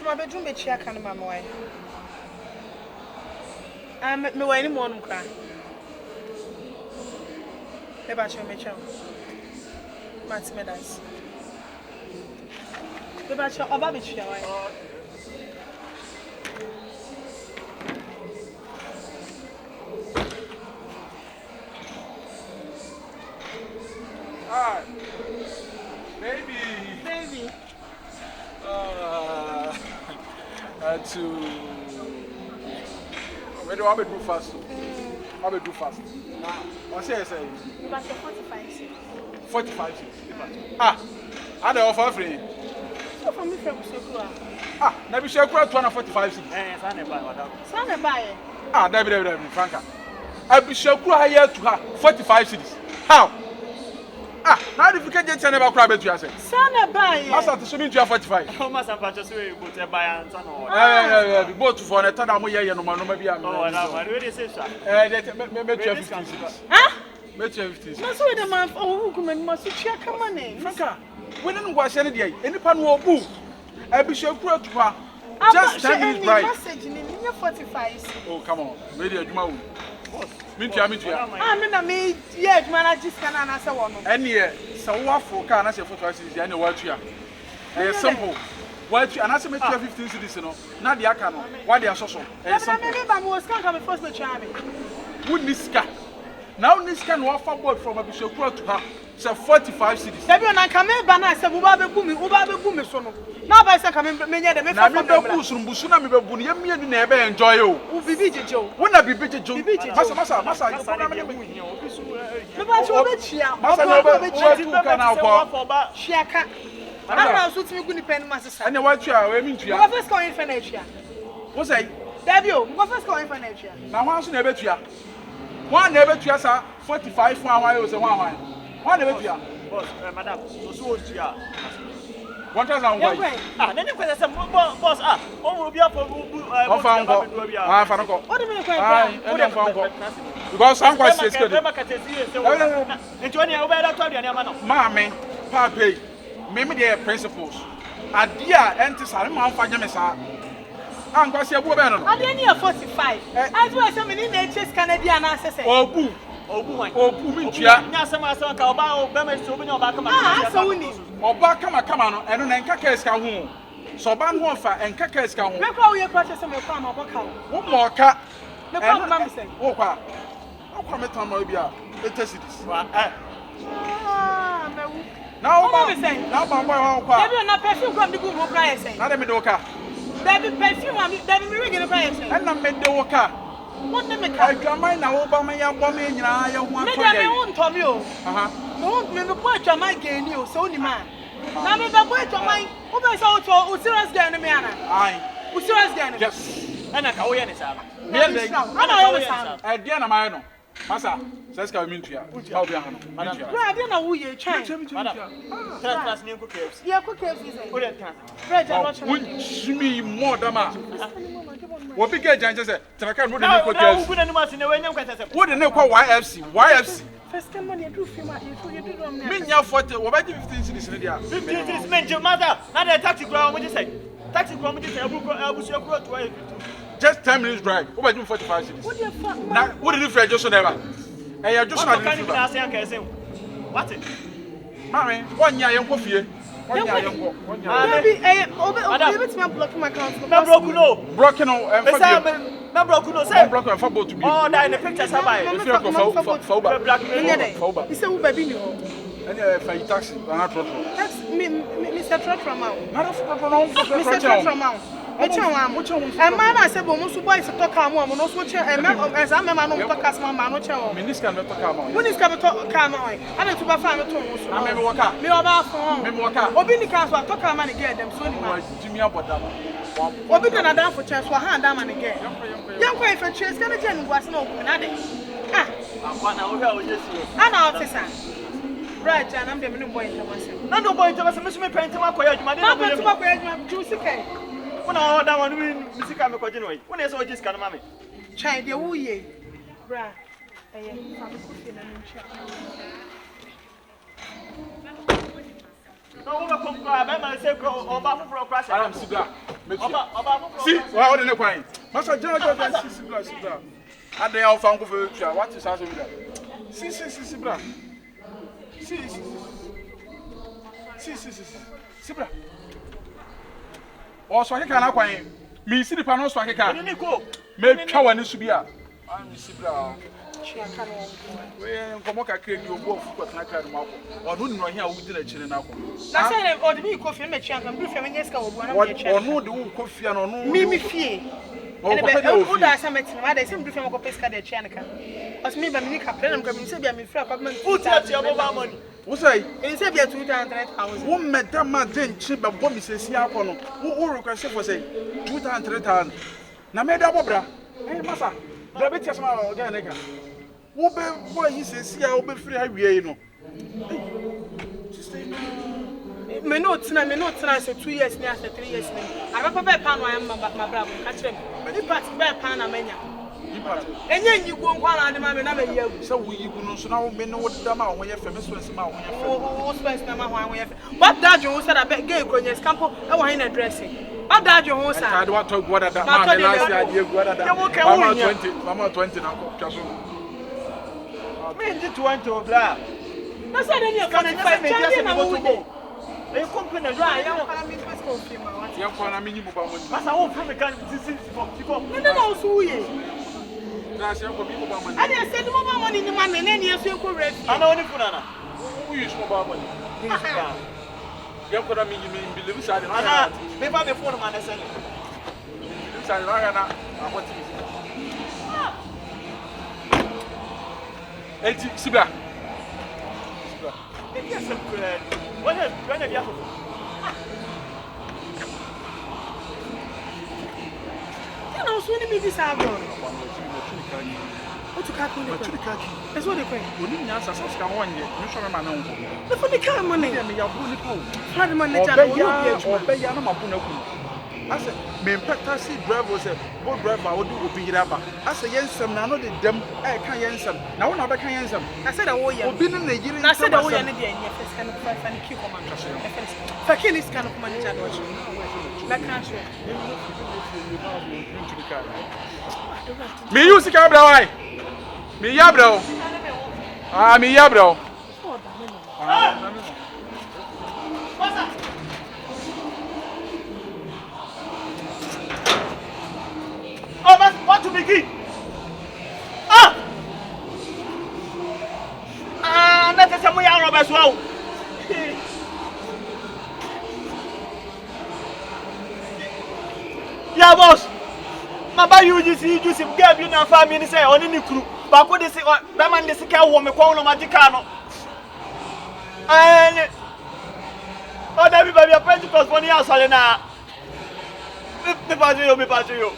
my bedroom be chia can my boy. Me way any morning cry. Me ba che me che. Mat me dance. Me ba che oba be chia why. Baby. To where do I do fast? I do fast. What say? About 45. 45. I don't offer free. So for me from Sekura. Never share 245. Sana buy. David, Franca. I be sure here to her 45 cities. How? Now if you can get never crab to yourself. Sana buy. I start to swim into 45. How much I'm just saying, but buy and son. Yeah, both for a ton of money, no man, maybe I'm. Oh, I really say so. Maybe 50 cities. Maybe 50. No, so the man who come and must check money. Franca, when I was any day, any pan will move. I be sure to her. Just 10 minutes right. Message in 45. Oh, come on. Maybe a Juma. Meet you. Me, yes, man, I just can't answer one. And yeah, so what for can I say for twice is any word here? Simple. What you and I say 15 cities, not the Akano. Why they are so? I was coming first with Charlie. Who Niska? Now Niska no offer board from a bishop to her. So 45 cities. Everyone I come in, but I said, Ubabe Bumi, so now by coming, many of them. I'm not Busuna, me never enjoy you. Ubi Joe. When I be Bitch Joe, Massa, Shaka. I was with me pen master. And what you are aiming to your first going for nature. What's I? Debut, what first going for nature? Now, once never to you. One never to us, 45 for a while, so one never to you. Boss, madam, so to you. 1,000 white. Then you can say, boss, will be up for what do you mean? Because I'm quite scared. Mammy, Papi, maybe their principles. A dear enter Salman Fajamesa. I'm going to say, I didn't hear 45. As well as some in nature's Canadian answer. Oh, boo. Come on, and then Kaka home. So ban one for and Kaka is home. Look how you purchase some farm or one more cat. The problem is, oh, I'll come at Tamobia. Let us see this. Now, I'm not perfume from the good who cries. Not a middle Baby perfume, I'm ringing a price. And I'm made the walker. What the make I come my now, Obama, young woman, and I want to won't tell you. No, never put your mind gain you, so only man. Now, never put your mind. Who is also serious than a man? I was serious than yes. And I can't wait any time. I didn't know. Massa, says coming to you. I'll be on. I don't know who you're trying to yeah, which me more than what big agent said, Trakan wouldn't know YFC. First time when you do film, you do mean your 40 or 15 cities in India. 15 cities, men, your mother, not a taxi ground. What you say? Taxi ground, I just 10 minutes drive. What about you 45 cities? What did you feel just never? And you're just not what? Mammy, 1 year young coffee. 1 year young blocking my account. Broken and football to be. Oh, that in the pictures have I. He said, baby, and a taxi, that's Mr. Trotramount. Not Mr. Trotramount. And man, I said, almost boys to talk about one, also as I'm a man who talk as my man, which Minister when is coming to come on. I don't to buy family to I remember what car. Me about phone. Remember what car. Obini Council, talk about money get them soon. Jimmy about that. Obini and down for chance for hand down again. Young wife and chase can attend was no another. I'm out, right, and I'm the new boy to myself. No boy to us, Miss Paint to my coy, my juicy cake. When I order one, we see come accordingly. When I saw this kind of mammy. Child, the wooye. Bra. No, we come cry. Bema say go oba for crash. Aram Sibra. Oba. See, why are they crying? Master General Sibra. And they are found for what is also with that. See, Sibra. Sibra. Also, I can't acquire me. See the panels, I can't. Make Kawan Subia. I'm Sibra. Come on, I can't go for Naka Marco. Or don't know here who did a children. That's why I ordered me coffee and make sure I'm feminist or no, the coffee and no, Mimi Fee. Who does some meeting? Why they seem to feel pesca de Chanica? As me, but me, Captain, coming to be a free apartment. Who tells you about money? Who say, in Sabia 200,000? One madame Martin, cheap, but one Mrs. Yapono, who requested for say 200,000. Nameda Bobra, hey, Massa, the bit of my organic. What he says, I'll be free. You know. Me not say 2 years after 3 years. I got a bad pan. I am my brother. Catch him. But you pass bad pan. I mean, and then you won't want to have another year. So we know so now we know what the amount when you're famous. What dad you said I bet gay when you're scampo. I want in dressing. What dad you said I want to go at that man last year. Mama 20 now. Me 20 blah. That's why then you can't find me just in a go. You company right? You can't mean you about money. Mas I won't come can No, so ye. That's your people about money. I didn't send more money in the man and then you feel correct. I know any Funana. Who use mobile money? You can't mean you mean believe inside the Anna. Maybe the phone man is selling. Inside the Rana. What is it? Sibra. Yes, when you have you know, so many this are gone. What to cut me? That's what they pay. You need to answer 1 year. You show me my number. The funny car money. Me ya bully pound. Flood money. Or pay ya no mabuna. I said, me taxi driver say, boat driver would do be rubber. I said, yes, some now the dem, I can't yen some. Now one other can yen some. I said, oh, yeah, been in the year. I said, oh, yeah, and first kind of five and keep on Fakin is kind of money. That can't show. Me use the cabra. Me yabro. Ah, me yabro. Oh, but what to begin? That is some way out of as well. Yeah, boss. My boy, you see, gave you now 5 minutes on any crew. But what is it? That man is a cow woman, call him Magicano. And everybody, a Pentecost 1 year, Salina. Me pass you.